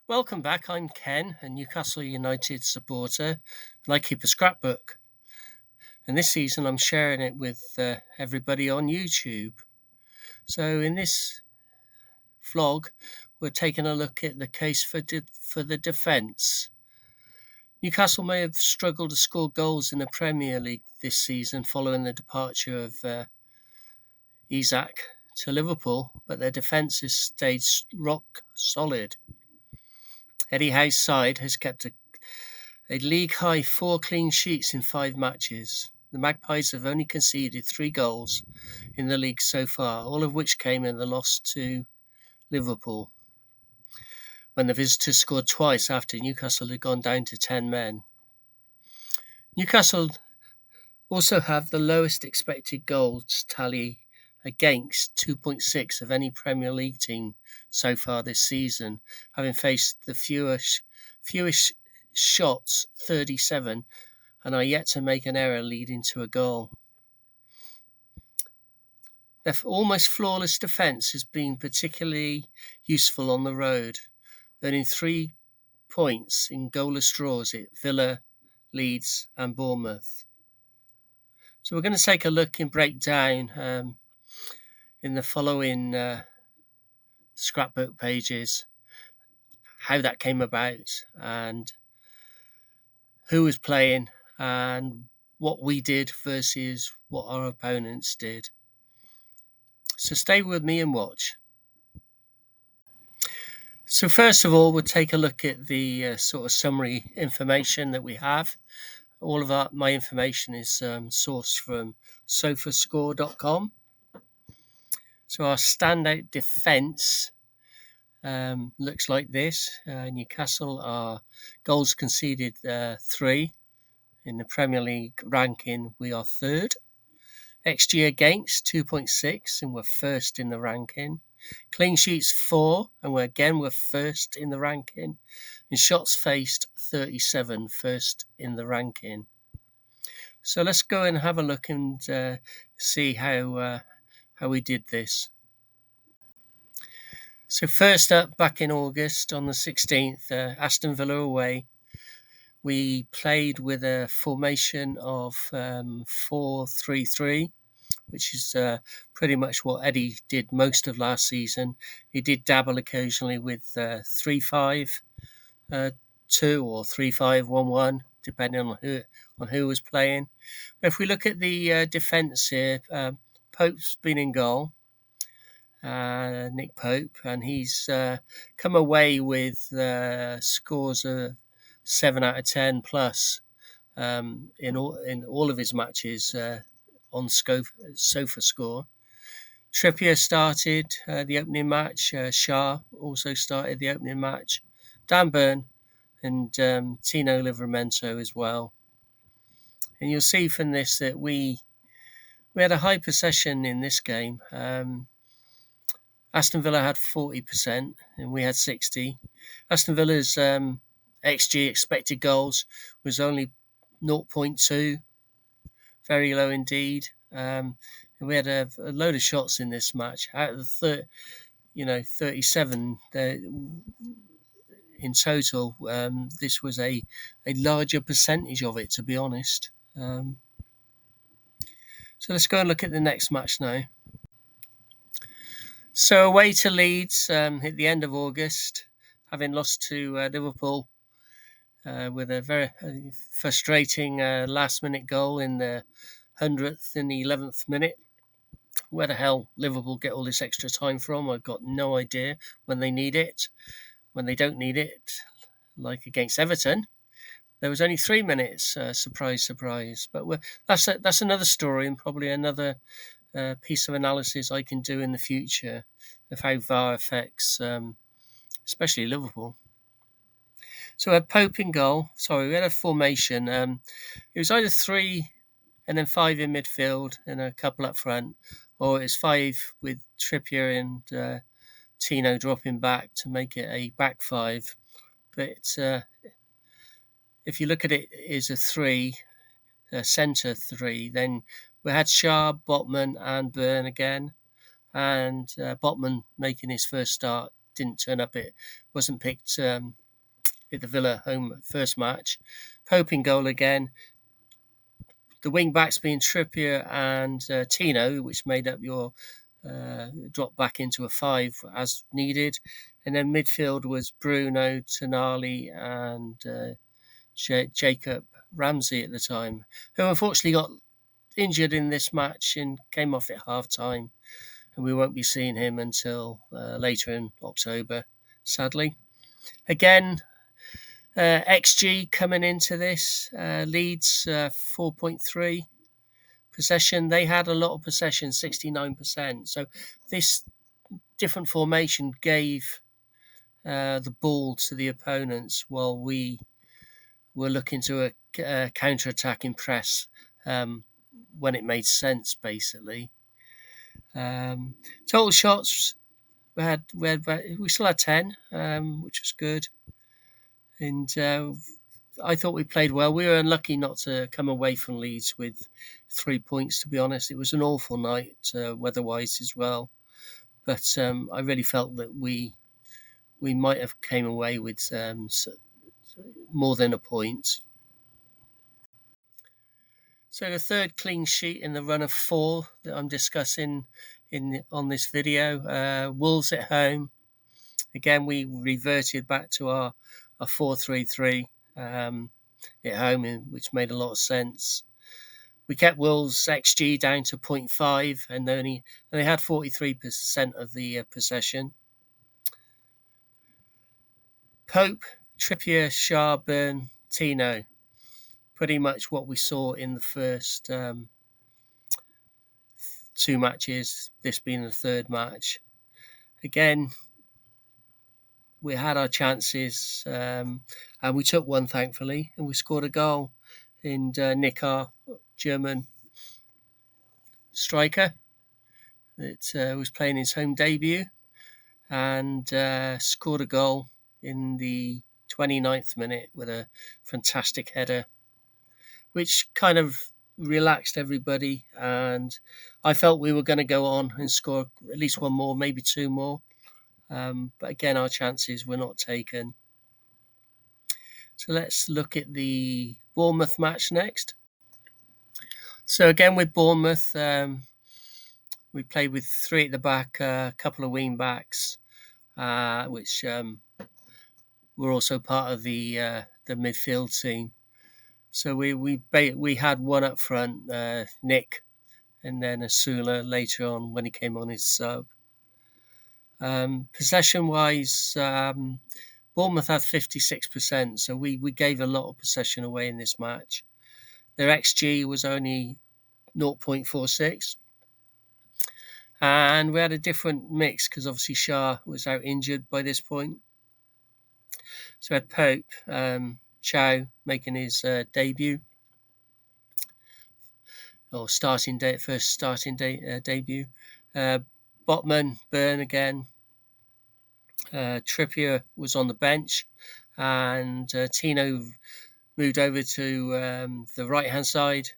Welcome back. I'm Ken, a Newcastle United supporter, and I keep a scrapbook. And this season, I'm sharing it with everybody on YouTube. So, in this vlog, we're taking a look at the case for the defence. Newcastle may have struggled to score goals in the Premier League this season following the departure of Isak to Liverpool, but their defence has stayed rock solid. Eddie Howe's side has kept a league-high 4 clean sheets in 5 matches. The Magpies have only conceded 3 goals in the league so far, all of which came in the loss to Liverpool, when the visitors scored twice after Newcastle had gone down to 10 men. Newcastle also have the lowest expected goals tally against 2.6 of any Premier League team so far this season, having faced the fewest shots, 37, and are yet to make an error leading to a goal. Their almost flawless defence has been particularly useful on the road, earning 3 points in goalless draws at Villa, Leeds and Bournemouth. So we're going to take a look and break down in the following scrapbook pages how that came about and who was playing and what we did versus what our opponents did. So stay with me and watch. So first of all, we'll take a look at the sort of summary information that we have. All of my information is sourced from sofascore.com. So our standout defence looks like this. Newcastle are goals conceded 3. In the Premier League ranking, we are 3rd. XG against 2.6, and we're 1st in the ranking. Clean sheets 4, and we're 1st in the ranking. And shots faced 37, 1st in the ranking. So let's go and have a look and see how we did this. So first up, back in August on the 16th, Aston Villa away, we played with a formation of 4-3-3, which is pretty much what Eddie did most of last season. He did dabble occasionally with 3-5-2 or 3-5-1-1, depending on who was playing. But if we look at the defence here, Pope's been in goal. Nick Pope, and he's come away with scores of 7 out of 10 plus in all of his matches on Sofa Score. Trippier started the opening match. Shah also started the opening match. Dan Burn and Tino Livramento as well. And you'll see from this that we had a high possession in this game. Aston Villa had 40% and we had 60%. Aston Villa's XG, expected goals, was only 0.2, very low indeed. And we had a load of shots in this match. Out of the 37 in total, this was a larger percentage of it, to be honest. So let's go and look at the next match now. So away to Leeds at the end of August, having lost to Liverpool with a very frustrating last-minute goal in the 100th and the 11th minute. Where the hell Liverpool get all this extra time from? I've got no idea. When they need it, when they don't need it, like against Everton, there was only 3 minutes. Surprise, surprise. But that's another story and probably another piece of analysis I can do in the future of how VAR affects, especially Liverpool. So we had Pope in goal. Sorry, we had a formation. It was either 3 and then 5 in midfield and a couple up front, or it's 5 with Trippier and Tino dropping back to make it a back 5. But if you look at it as a 3, centre 3, then we had Sharp, Botman and Burn again, and Botman making his first start didn't turn up. It wasn't picked at the Villa home first match. Pope in goal again. The wing backs being Trippier and Tino, which made up your drop back into a 5 as needed. And then midfield was Bruno, Tonali, and Jacob Ramsey at the time, who unfortunately got injured in this match and came off at half time. And we won't be seeing him until later in October, sadly. Again, XG coming into this, Leeds 4.3 possession. They had a lot of possession, 69%. So this different formation gave the ball to the opponents while we were looking to a counter-attacking press when it made sense, basically. Total shots, we still had 10, which was good. And I thought we played well. We were unlucky not to come away from Leeds with 3 points, to be honest. It was an awful night, weather-wise as well. But I really felt that we might have came away with more than a point. So the third clean sheet in the run of 4 that I'm discussing on this video, Wolves at home. Again, we reverted back to our 4-3-3 at home, which made a lot of sense. We kept Wolves' XG down to 0.5, and they had 43% of the possession. Pope, Trippier, Schär, Burn, Tino. Pretty much what we saw in the first 2 matches, this being the third match. Again, we had our chances, and we took one, thankfully, and we scored a goal. And Nick, our German striker, that was playing his home debut, and scored a goal in the 29th minute with a fantastic header, which kind of relaxed everybody, and I felt we were going to go on and score at least one more, maybe 2 more. But again, our chances were not taken. So let's look at the Bournemouth match next. So again, with Bournemouth, we played with 3 at the back, a couple of wing backs, which were also part of the midfield team. So we had one up front, Nick, and then Asula later on when he came on his sub. Possession-wise, Bournemouth had 56%, so we gave a lot of possession away in this match. Their XG was only 0.46. And we had a different mix because obviously Schär was out injured by this point. So we had Pope, Chow making his debut, or first starting debut. Botman, Burn again. Trippier was on the bench, and Tino moved over to the right-hand side,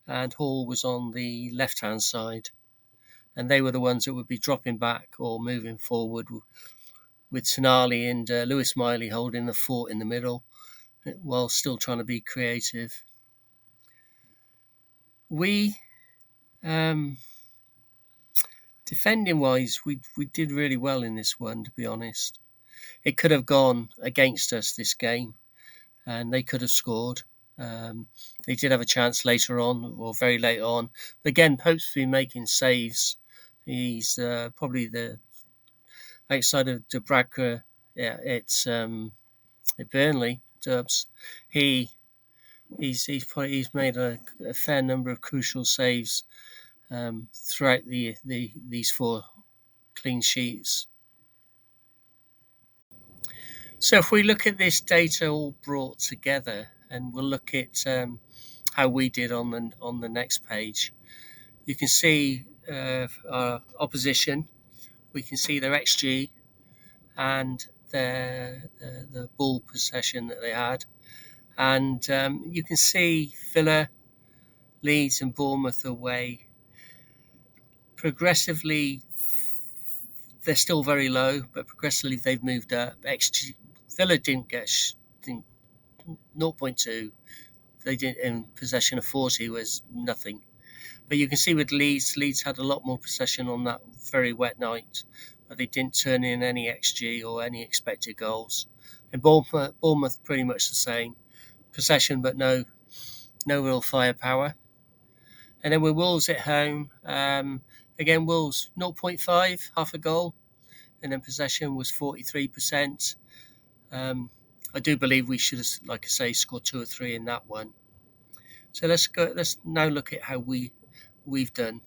and Hall was on the left-hand side. And they were the ones that would be dropping back or moving forward, with Tonali and Lewis Miley holding the fort in the middle, while still trying to be creative. We, defending-wise, we did really well in this one, to be honest. It could have gone against us, this game, and they could have scored. They did have a chance later on, or very late on. But again, Pope's been making saves. He's probably the outside of Dubravka. Yeah, it's at Burnley, Dubs. He's made a fair number of crucial saves throughout these 4 clean sheets. So if we look at this data all brought together, and we'll look at how we did on the next page, you can see our opposition. We can see their XG and the ball possession that they had, and you can see Villa, Leeds, and Bournemouth away progressively they're still very low, but progressively they've moved up. Villa didn't get 0.2. They did in possession of 40 was nothing. But you can see with Leeds had a lot more possession on that very wet night, but they didn't turn in any XG or any expected goals. And Bournemouth pretty much the same possession, but no real firepower. And then with Wolves at home, again Wolves 0.5, half a goal, and then possession was 43%. I do believe we should have, like I say, scored 2 or 3 in that one. So let's now look at how we've done.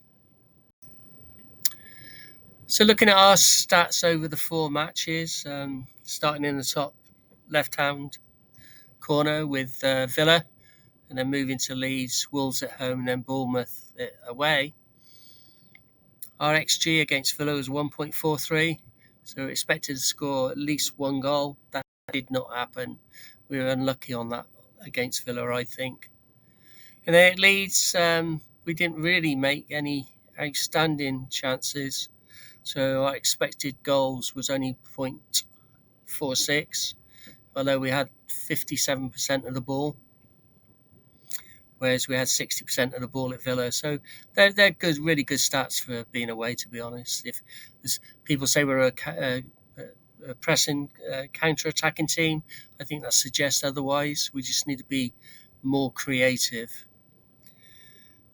So looking at our stats over the 4 matches, starting in the top left-hand corner with Villa, and then moving to Leeds, Wolves at home, and then Bournemouth away. Our XG against Villa was 1.43, so we expected to score at least 1 goal. That did not happen. We were unlucky on that against Villa, I think. And then at Leeds, we didn't really make any outstanding chances. So our expected goals was only 0.46, although we had 57% of the ball, whereas we had 60% of the ball at Villa. So they're good, really good stats for being away, to be honest. If people say we're a pressing, counter-attacking team, I think that suggests otherwise. We just need to be more creative.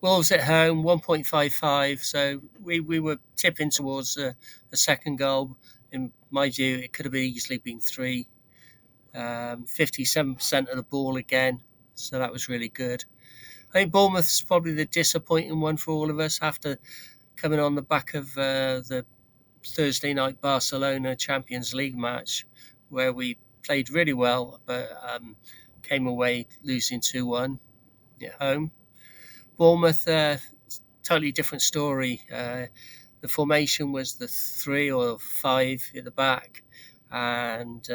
Wolves at home, 1.55. So we were tipping towards a second goal. In my view, it could have easily been 3. 57% of the ball again. So that was really good. I think Bournemouth's probably the disappointing one for all of us after coming on the back of the Thursday night Barcelona Champions League match, where we played really well, but came away losing 2-1 at home. Bournemouth, totally different story. The formation was the 3 or 5 at the back, and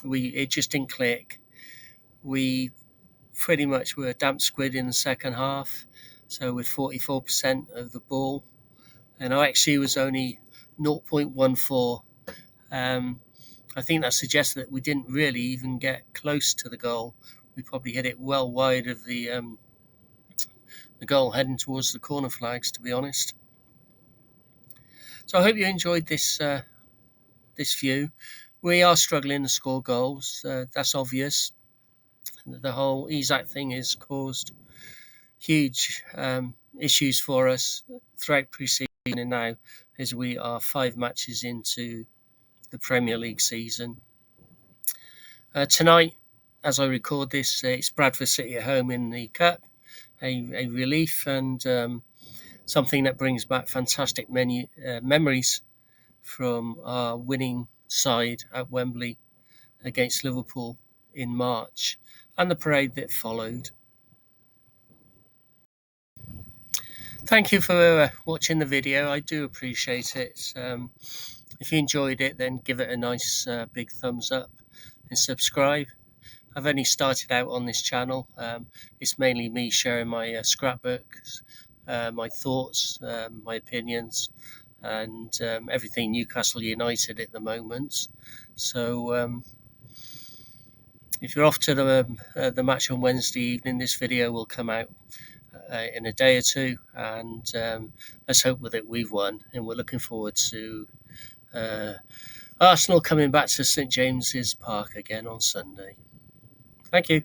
it just didn't click. We pretty much were a damp squid in the second half, so with 44% of the ball, and our XG was only 0.14. I think that suggests that we didn't really even get close to the goal. We probably hit it well wide of the goal heading towards the corner flags, to be honest. So I hope you enjoyed this view. We are struggling to score goals. That's obvious. The whole Isak thing has caused huge issues for us throughout pre-season and now, as we are 5 matches into the Premier League season. Tonight, as I record this, it's Bradford City at home in the Cup. A relief and something that brings back fantastic memories from our winning side at Wembley against Liverpool in March and the parade that followed. Thank you for watching the video. I do appreciate it. If you enjoyed it, then give it a nice big thumbs up and subscribe. I've only started out on this channel. It's mainly me sharing my scrapbooks, my thoughts, my opinions, and everything Newcastle United at the moment. So if you're off to the match on Wednesday evening, this video will come out in a day or 2, and let's hope that we've won. And we're looking forward to Arsenal coming back to St James's Park again on Sunday. Thank you.